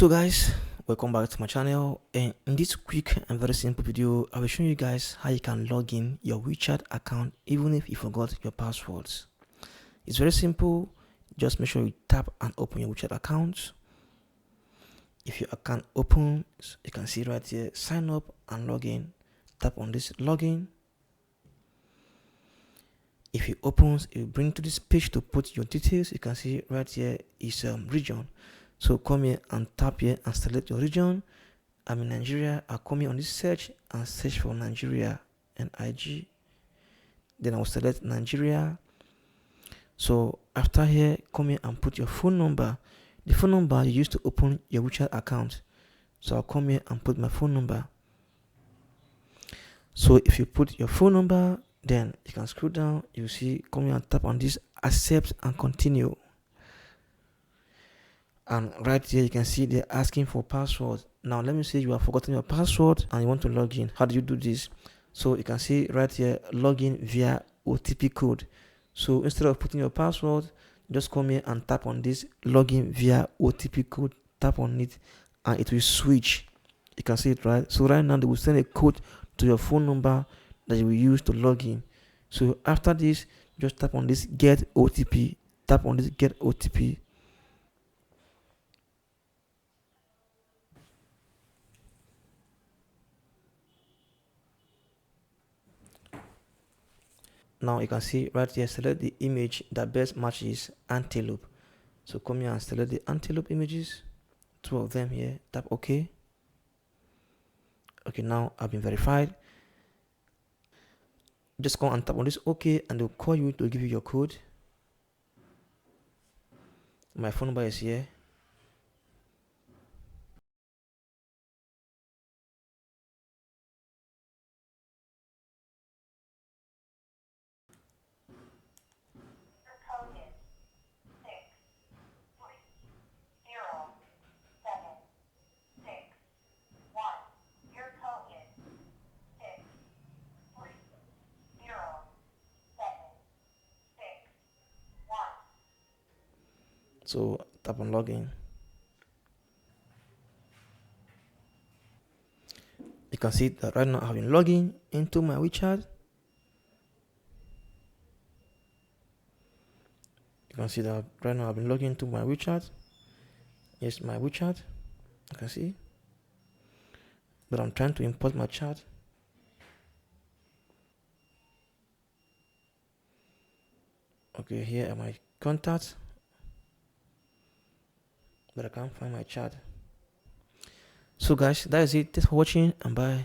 So guys, welcome back to my channel, and in this quick and very simple video I will show you guys how you can log in your WeChat account even if you forgot your passwords. It's very simple. Just make sure you tap and open your WeChat account. If your account opens, you can see right here sign up and log in. Tap on this login. If it opens, it will bring to this page to put your details. You can see right here is region. So come here and tap here and select your region. I'm in Nigeria. I'll come here on this search and search for Nigeria, NIG. Then I'll select Nigeria. So after here, come here and put your phone number. The phone number you used to open your WeChat account. So I'll come here and put my phone number. So if you put your phone number, then you can scroll down. You see, come here and tap on this accept and continue. And right here you can see they're asking for password. Now let me say you have forgotten your password and you want to log in. How do you do this? So you can see right here login via OTP code. So instead of putting your password, just come here and tap on this login via OTP code. Tap on it and it will switch. You can see it, right? So right now they will send a code to your phone number that you will use to log in. So after this, just tap on this get OTP. Tap on this get OTP. Now you can see right here, select the image that best matches antelope. So come here and select the antelope images, 2 of them here. Tap OK. Okay, now I've been verified. Just go and tap on this OK, and they'll call you to give you your code. My phone number is here. So tap on login. You can see that right now I've been logging into my WeChat. You can see that right now I've been logging into my WeChat. Yes, my WeChat. You can see. But I'm trying to import my chat. Okay, here are my contacts. But I can't find my chat. So guys, that is it. Thanks for watching and bye.